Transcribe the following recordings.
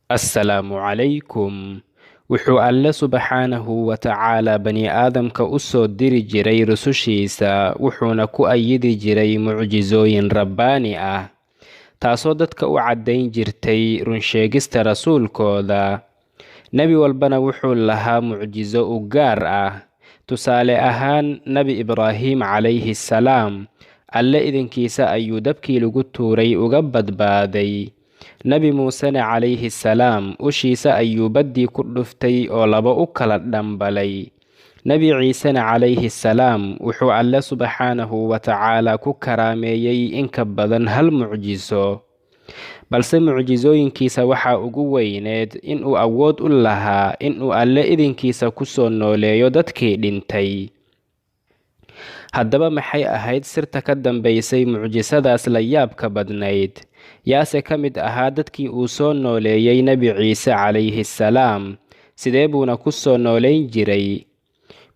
assalaamu calaykum. Wuxuu Alle subxaanahu wa tacaala bani aadamka u soo diri jiray rusushiisa, wuxuuna ku ayidi jiray mucjizooyin rabbaani ah, taasoo dadka u caddayn jirtay runsheegista rasuulkooda. Nebi walbana wuxuu lahaa mucjizo u gaar ah. Tusaale ahaan, Nebi Ibraahim calayhi salaam, Alle idinkiisa ayuu dabkii lagu tuuray uga badbaaday. Nebi muusena calayhi salaam, ushiisa ayuu baddii ku dhuftay oo laba u kala dhambalay. Nebi ciisena calayhi salaam, wuxuu Alle subxaanahu wa tacaala ku karaameeyey in ka badan hal mucjiso. Balse mucjizooyinkiisa waxaa ugu weyneed inuu awood u lahaa inuu Alle idinkiisa ku soo nooleeyo dadkii dhintay. Haddaba maxay ahayd sirta ka dambaysay mucjisadaas la yaabka badnayd? Yaase ka mid ahaa dadkii uu soo nooleeyey Nebi ciise calayhi salaam? Sidee buuna ku soo noolayn jiray?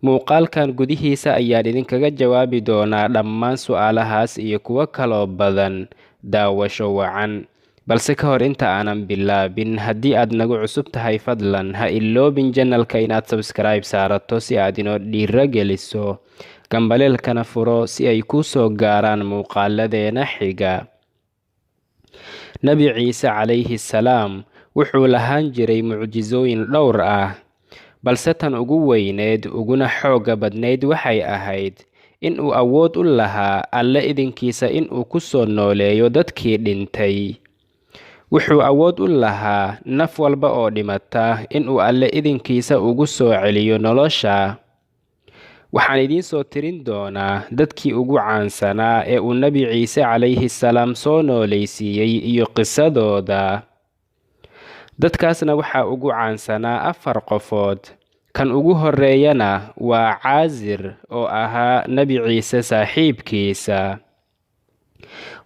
Muuqaalkan gudihiisa ayaan idinkaga jawaabi doonaa dhammaan su'aalahaas iyo kuwo kaloo badan. Daawasho wacan. Balse ka hor inta aanan bilaabin, haddii aad nagu cusub tahay fadlan ha iloobin channelka inaad subscribe saarato si aad inoo dhiirageliso, gambaleelkana furo si ay kuu soo gaaraan muuqaaladeena xiga. Nebi ciise calayhi salaam wuxuu lahaan jiray mucjizooyin dhowr ah, balse tan ugu weyneed uguna xoogga badnayd waxay ahayd inuu awood u lahaa Alle idinkiisa inuu ku soo nooleeyo dadkii dhintay. Wuxuu awood u lahaa naf walba oo dhimata inuu Alle idinkiisa ugu soo celiyo nolosha. Waxaan idiin soo tirin doonaa dadkii ugu caansanaa ee uu Nebi ciise calayhi salaam soo noolaysiiyey iyo qisadooda. Dadkaasna waxaa ugu caansanaa 4 qofood. Kan ugu horreeyana waa Caazir oo ahaa Nebi ciise saaxiibkiisa.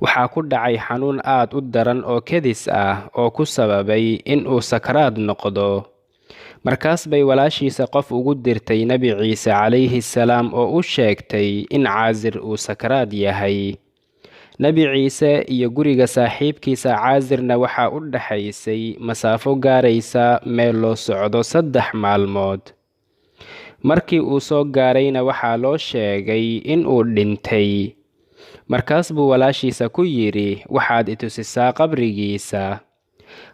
Waxaa ku dhacay xanuun aad u daran oo kedis ah oo ku sababay inuu sakaraad noqdo. Markaas bay walaashiisa qof ugu dirtay Nebi ciise calayhi salaam oo u sheegtay in Caazir uu sakaraad yahay. Nebi ciise iyo guriga saaxiibkiisa Caazirna waxaa u dhaxaysay masaafo gaaraysa meel loo socdo 3 maalmood. Markii uu soo gaarayna waxaa loo sheegay inuu dhintay. Markaas buu walaashiisa ku yidhi, waxaad i tusisaa qabrigiisa.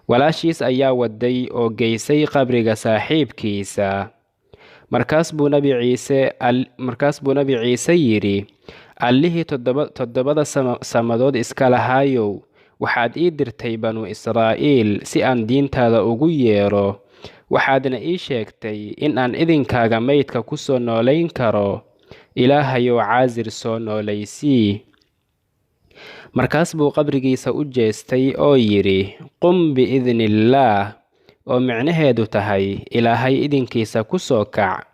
Walaashiis ayaa waday oo geysay qabriga saaxiibkiisa. Markaas buu Nebi ciise yidhi, Allihii toddobada samadood iska lahaayow, waxaad ii dirtay banu Israa'iil si aan diintaada ugu yeero. Waxaadna ii sheegtay in aan idinkaaga maydka ku soo noolayn karo. Ilaahayow Caazir soo noolaysii. Markaas buu qabrigiisa u jeestay oo yidhi, qum biidnillaah, oo micnaheedu tahay Ilaahay idinkiisa ku soo kac.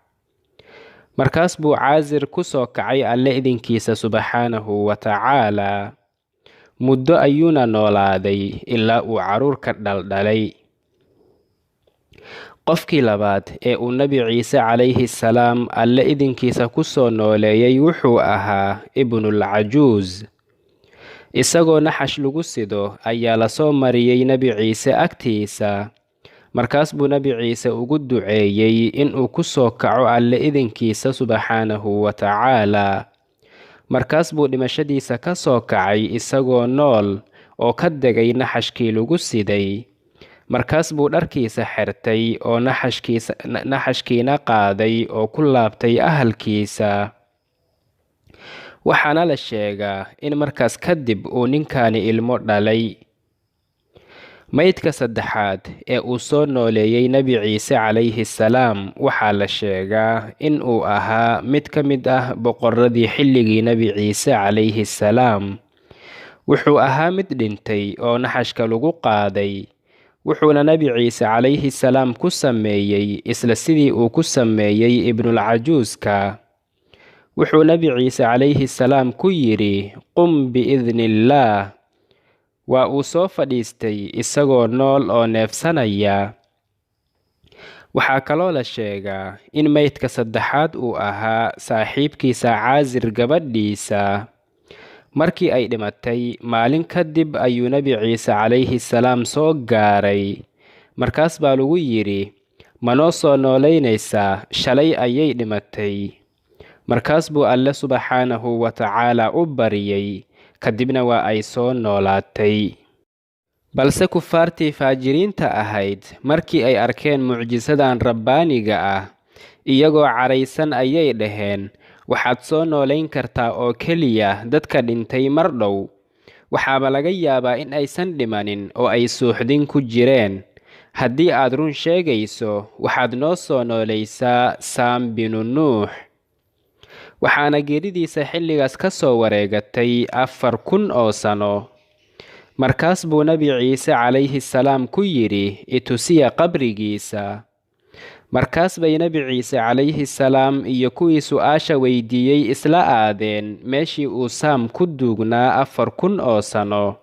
Markaas buu Caazir ku soo kacay Alle idinkiisa subxaanahu wa tacaala. Muddo ayuuna noolaaday ilaa uu carruur ka dhaldhalay. Qofkii labaad ee uu Nebi ciise calayhi salaam Alle idinkiisa ku soo nooleeyey wuxuu ahaa Ibnul Cajuuz. Isagoo naxash lagu sido ayaa la soo mariyey Nebi ciise agtiisa. Markaas buu Nebi ciise ugu duceeyey inuu ku soo kaco Alle idinkiisa subxaanahu wa tacaala. Markaas buu dhimashadiisa ka soo kacay isagoo nool oo ka degay naxashkii lagu siday. Markaas buu dharkiisa xirtay oo naxashkiina qaaday oo ku laabtay ahalkiisa. Waxaana la sheegaa in markaas kadib uu ninkaani ilmo dhalay. Maydka saddexaad ee uu soo nooleeyey Nebi ciise calayhi salaam waxaa la sheegaa in uu ahaa mid ka mid ah boqorradii xilligii Nebi ciise calayhi salaam. Wuxuu ahaa mid dhintay oo naxashka lagu qaaday. Wuxuuna Nebi ciise calayhi salaam ku sameeyey isla sidii uu ku sameeyey Ibnul Cajuuzka. Wuxuu Nebi ciise calayhi salaam ku yidhi, qum biidnillaah. Waa uu soo fadhiistay isagoo nool oo neefsanaya. Waxaa kaloo la sheegaa in maydka saddexaad uu ahaa saaxiibkiisa Caazir gabadhiisa. Markii ay dhimatay, maalin kadib ayuu Nebi ciise calayhi salaam soo gaaray. markaas baa lagu yidhi, ma noo soo noolaynaysaa? Shalay ayay dhimatay. Markaas buu Alle subxaanahu wa tacaala u baryay, kadibna waa ay soo noolaatay. balse kufaartii faajiriinta ahayd markii ay arkeen mucjisadan rabbaaniga ah, iyagoo caraysan ayay dhaheen, waxaad soo noolayn kartaa oo keliya dadka dhintay mar dhow. Waxaaba laga yaabaa in aysan dhimanin oo ay suuxdin ku jireen. Haddii aad run sheegayso, waxaad noo soo noolaysaa Saam binu Nuux. waxaana geeridiisa xilligaas ka soo wareegatay 4,000 oo sano. Markaas buu Nabi Ciise calayhi salaam ku yidhi, itusiya qabrigiisa. Markaas bay Nabi Ciise calayhi salaam iyo kuwii su'aasha weydiiyey isla aadeen meeshii uu Saam ku duugnaa 4,000 oo sano.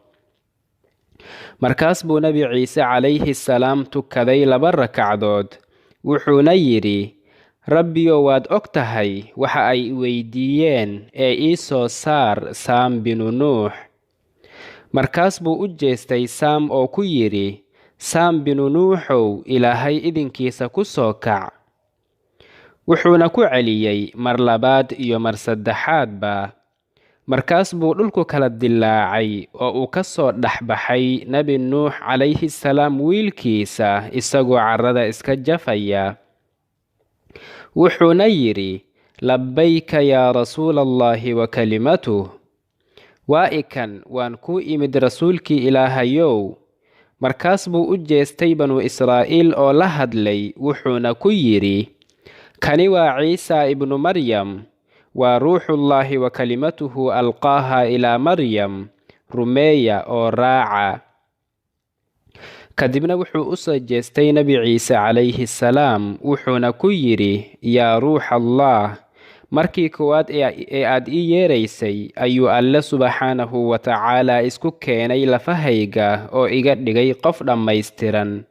Markaas buu Nabi Ciise calayhi salaam tukaday 2 rakacdood, wuxuuna yidhi, Rabbiyo waad og tahay waxa ay weydiiyeen ee ii soo saar Saam binu Nuux. Markaas buu u jeestay Saam oo ku yidhi, Saam binu Nuuxow, Ilaahay idinkiisa ku soo kac. Wuxuuna ku celiyey mar labaad iyo mar saddexaadba. Markaas buu dhulku kala dillaacay oo uu ka soo dhex baxay Nabi Nuux calayhi salaam wiilkiisa isagoo carrada iska jafaya. Wuxuuna yidhi, labbayka yaa rasuulallaahi wa kalimatuh. Waa ikan waan kuu imid rasuulkii Ilaahayow. Markaas buu u jeestay Banu Israa'iil oo la hadlay, wuxuuna ku yidhi, kani waa Ciisa ibnu Maryam, waa ruuxullaahi wa kalimatuhu alqaaha ilaa Maryam, rumeeya oo raaca. Kadibna wuxuu u soo jeestay Nabi Ciise calayhi salaam, wuxuuna ku yidhi, yaa ruuxallaah, markii koowaad ee aad ii yeeraysay ayuu Alle subxaanahu wa tacaala isku keenay lafahayga oo iga dhigay qof dhammaystiran.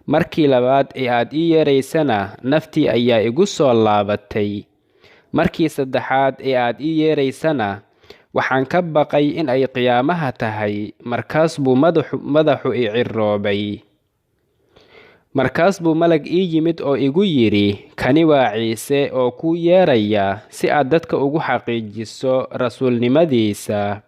Markii labaad ee aad ii yeeraysana naftii ayaa igu soo laabatay. Markii saddexaad ee aad ii yeeraysana waxaan ka baqay in ay qiyaamaha tahay. Markaas buu madaxu i ciroobay. Markaas buu malag ii yimid oo igu yidhi, kani waa Ciise oo kuu yeeraya si aad dadka ugu xaqiijiso rasuulnimadiisa.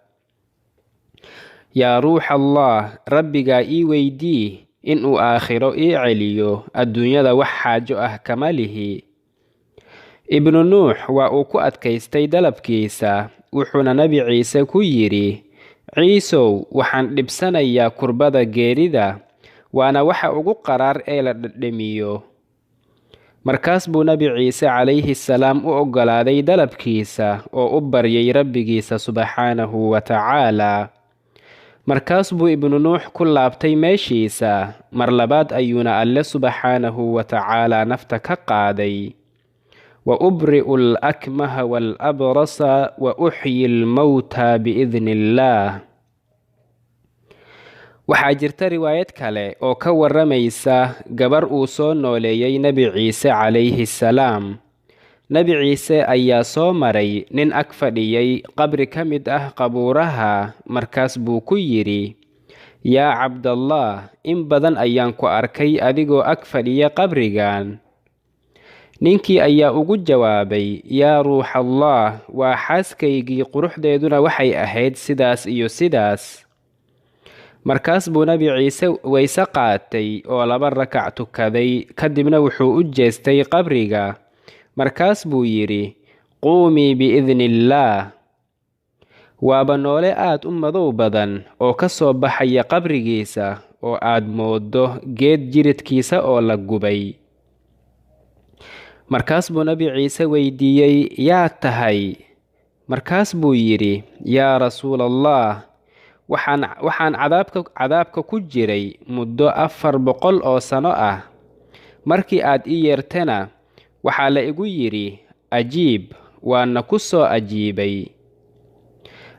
yaa ruuxallaah, rabbigaa ii weydii inuu aakhiro ii celiyo, adduunyada wax xaajo ah kama lihi. Ibnu Nuux waa uu ku adkaystay dalabkiisa, wuxuuna Nabi Ciise ku yidhi, Ciisow, waxaan dhibsanayaa kurbada geerida, waana waxa ugu qaraar ee la dhadhamiyo. Markaas buu Nabi Ciise calayhi salaam u oggolaaday dalabkiisa oo u baryay rabbigiisa subxaanahu wa tacaala. Markaas buu Ibnu Nuux ku laabtay meeshiisa, mar labaad ayuuna Alle subxaanahu wa tacaala nafta ka qaaday. wa ubri'u al-akmaha wal-abrasa wa uxyi al-mawta biidni illaah. Waxaa jirta riwaayad kale oo ka warramaysa gabar uu soo nooleeyay Nabi Ciise calayhi salaam. Nabi Ciise ayaa soo maray nin ag fadhiyay qabri ka mid ah qabuuraha. Markaas buu ku yidhi, yaa Cabdallaah, in badan ayaan ku arkay adigoo ag fadhiya qabrigan. Ninkii ayaa ugu jawaabay, yaa ruuxallaah, waa xaaskaygii, quruxdeeduna waxay ahayd sidaas iyo sidaas. Markaas buu Nabi Ciise wayse qaatay oo 2 rakac tukaday, kadibna wuxuu u jeestay qabriga. Markaas buu yidhi, quumii biidni illaah. Waaba noole aad u madow badan oo ka soo baxaya qabrigiisa oo aad mooddo geed jiridkiisa oo la gubay. Markaas buu Nabi Ciise weydiiyey, yaa tahay? Markaas buu yidhi, yaa rasuulallaah, waxaan cadaabka ku jiray muddo 400 oo sano ah. Markii aad ii yeertana waxaa la igu yidhi, ajiib, waana ku soo ajiibay.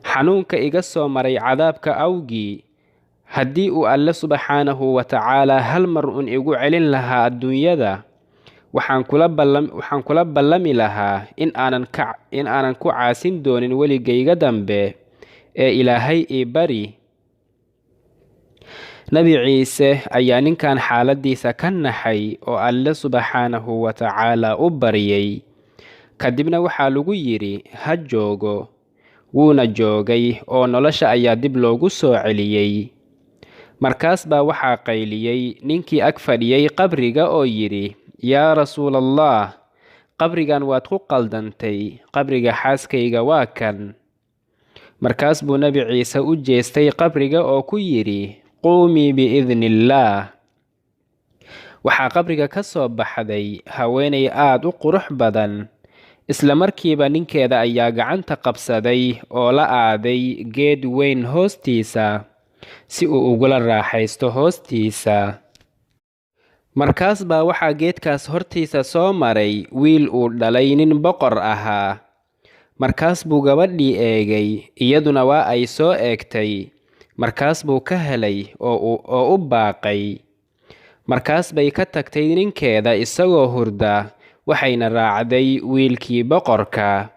Xanuunka iga soo maray cadaabka awgii, haddii uu Alle subxaanahu wa tacaala hal mar un igu celin lahaa adduunyada, waxaan kula ballami lahaa in aanan ku caasin doonin weligayga dambe ee Ilaahay ii bari. Nabi Ciise ayaa ninkan xaaladiisa ka naxay oo Alle subxaanahu wa tacaala u baryay. Kadibna waxaa lagu yidhi ha joogo. Wuuna joogay oo nolosha ayaa dib loogu soo celiyey. Markaas baa waxaa qayliyey ninkii ag fadhiyey qabriga oo yidhi yaa rasuulallah, qabrigan waad ku qaldantay, qabriga xaaskayga waa kan. Markaas buu Nabi Ciise u jeestay qabriga oo ku yidhi quumii biidnillaah. Waxaa qabriga ka soo baxday haweenay aad u qurux badan. Isla markiiba ninkeeda ayaa gacanta qabsaday oo la aaday geed weyn hoostiisa si uu ugula raaxaysto hoostiisa. Markaas baa waxaa geedkaas hortiisa soo maray wiil uu dhalay nin boqor ahaa. Markaas buu gabadhii eegay, iyaduna waa ay soo eegtay. Markaas buu ka helay oo u baaqay. Markaas bay ka tagtay ninkeeda isagoo hurda, waxayna raacday wiilkii boqorka.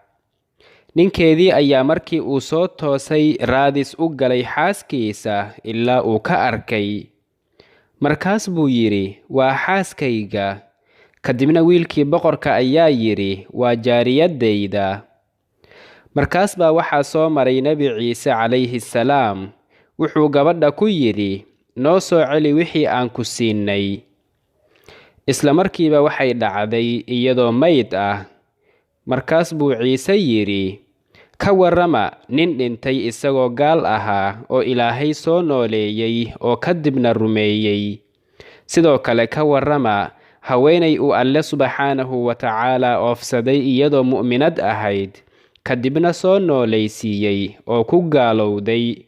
Ninkeedii ayaa markii uu soo toosay raadis u galay xaaskiisa ilaa uu ka arkay. Markaas buu yidhi waa xaaskayga. Kadibna wiilkii boqorka ayaa yidhi waa jaariyadayda. Markaas baa waxaa soo maray Nabi Ciise calayhi salaam. Wuxuu gabadha ku yidhi noo soo celi wixii aan ku siinay. Isla markiiba waxay dhacday iyadoo mayd ah. Markaas buu Ciise yidhi ka warrama nin dhintay isagoo gaal ahaa oo Ilaahay soo nooleeyey oo kadibna rumeeyey. Sidoo kale ka warrama haweenay uu Alle subxaanahu wa tacaala oofsaday iyadoo mu'minad ahayd, kadibna soo noolaysiiyey oo ku gaalowday.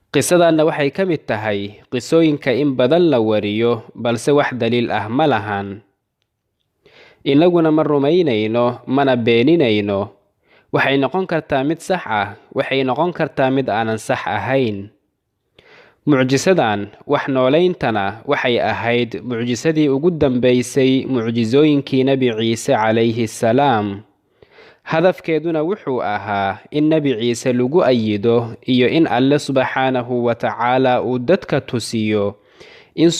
Qisadanna waxay ka mid tahay qisooyinka in badan la wariyo balse wax daliil ah ma lahan. Inaguna ma rumaynayno mana beeninayno. Waxay noqon kartaa mid sax ah, waxay noqon kartaa mid aanan sax ahayn. Mucjisadan wax noolayntana waxay ahayd mucjisadii ugu dambeysay mucjisooyinkii Nabi Ciise calayhi salaam. Hadafkeeduna wuxuu ahaa in Nabi Ciise lagu ayido iyo in Alle subxaanahu wa tacaala uu dadka tusiyo in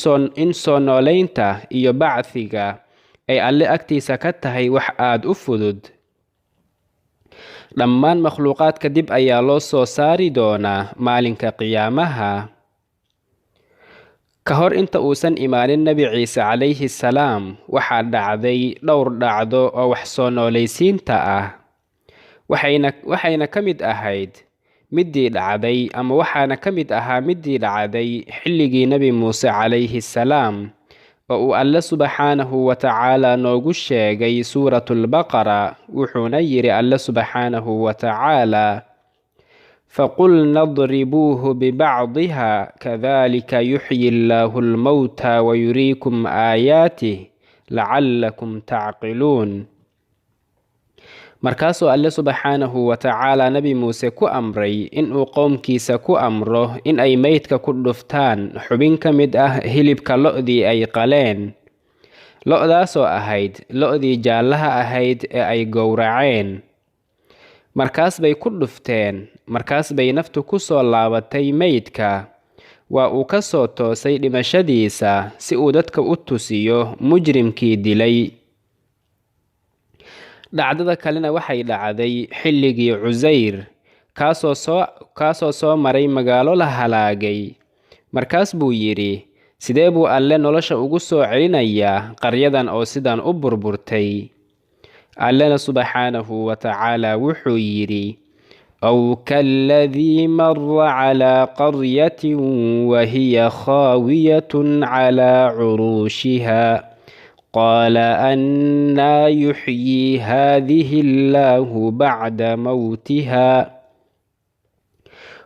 soo noolaynta iyo bacthiga ay Alle agtiisa ka tahay wax aad u fudud. Dhammaan makhluuqaadka dib ayaa loo soo saari doonaa maalinka qiyaamaha. Ka hor inta uusan imaanin Nabi Ciise calayhi salaam, waxaa dhacday dhowr dhacdo oo wax soo noolaysiinta ah. Waxayna ka mid ahayd midii dhacday ama waxaana ka mid ahaa midii dhacday xilligii Nabi Muuse calayhi salaam oo uu Alle subxaanahu wa tacaala noogu sheegay suuratul Baqara. Wuxuuna yidhi Alle subxaanahu wa tacaala فقلنا اضربوه ببعضها كذلك يحيي الله الموتى ويريكم آياته لعلكم تعقلون. Markaasuu Alle subxaanahu wa tacaala Nabi Muuse ku amray inuu qoomkiisa ku amro in ay maydka ku dhuftaan xubin ka mid ah hilibka lo'dii ay qaleen. Lo'daasoo ahayd lo'dii jaallaha ahayd ee ay gowraceen. Markaas bay ku dhufteen, markaas bay naftu ku soo laabatay maydka. Waa uu ka soo toosay dhimashadiisa si uu dadka u tusiyo mujrimkii dilay. Dhacdada kalena waxay dhacday xilligii Cusayr, kaasoo soo maray magaalo la halaagay. Markaas buu yidhi sidee buu Alle nolosha ugu soo celinayaa qaryadan oo sidan u burburtay? Allena subxaanahu wa tacaala wuxuu yidhi أو كالذي مر على قرية وهي خاوية على عروشها قال أنى يحيي هذه الله بعد موتها.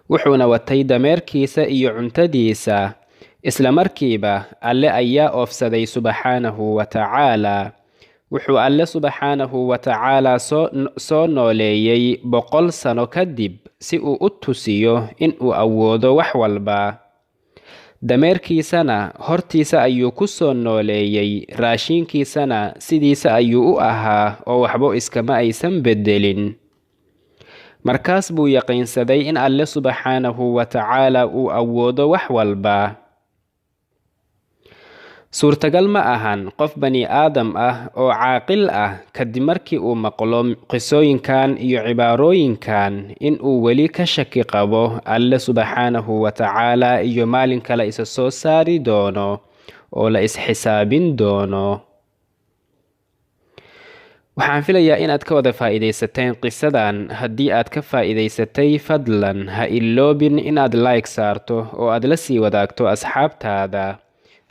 wuxuuna watay dameerkiisa iyo cuntadiisa. Isla markiiba Alle ayaa oofsaday subxaanahu wa tacaala. Wuxuu Alle subxaanahu wa tacaala soo nooleeyey 100 sano kadib si uu u tusiyo in uu awoodo wax walba. Dameerkiisana hortiisa ayuu ku soo nooleeyey, raashinkiisana sidiisa ayuu u ahaa oo waxba iskama aysan bedelin. markaas buu yaqiinsaday in Alle subxaanahu wa tacaala uu awoodo wax walba. suurtagal ma ahan qof bani aadam ah oo caaqil ah kadib markii uu maqlo qisooyinkan iyo cibaarooyinkan in uu weli ka shaki qabo Alle subxaanahu wa tacaala iyo maalinka la isa soo saari doono oo la isxisaabin doono. waxaan filayaa inaad ka wada faa'iidaysateen qisadan. haddii aad ka faa'iidaysatay, fadlan ha iloobin inaad like saarto oo aad la sii wadaagto asxaabtaada.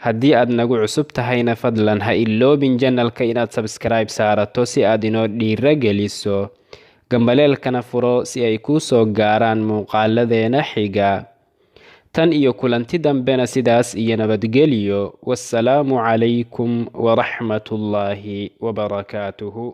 haddii aad nagu cusub tahayna, fadlan ha iloobin channelka inaad subscribe saarato si aad inoo dhiirageliso, gambaleelkana furo si ay kuu soo gaaraan muuqaaladeena xiga. tan iyo kulanti dambena sidaas iyo nabadgelyo. wassalaamu calaykum waraxmatullaahi wabarakaatuhu.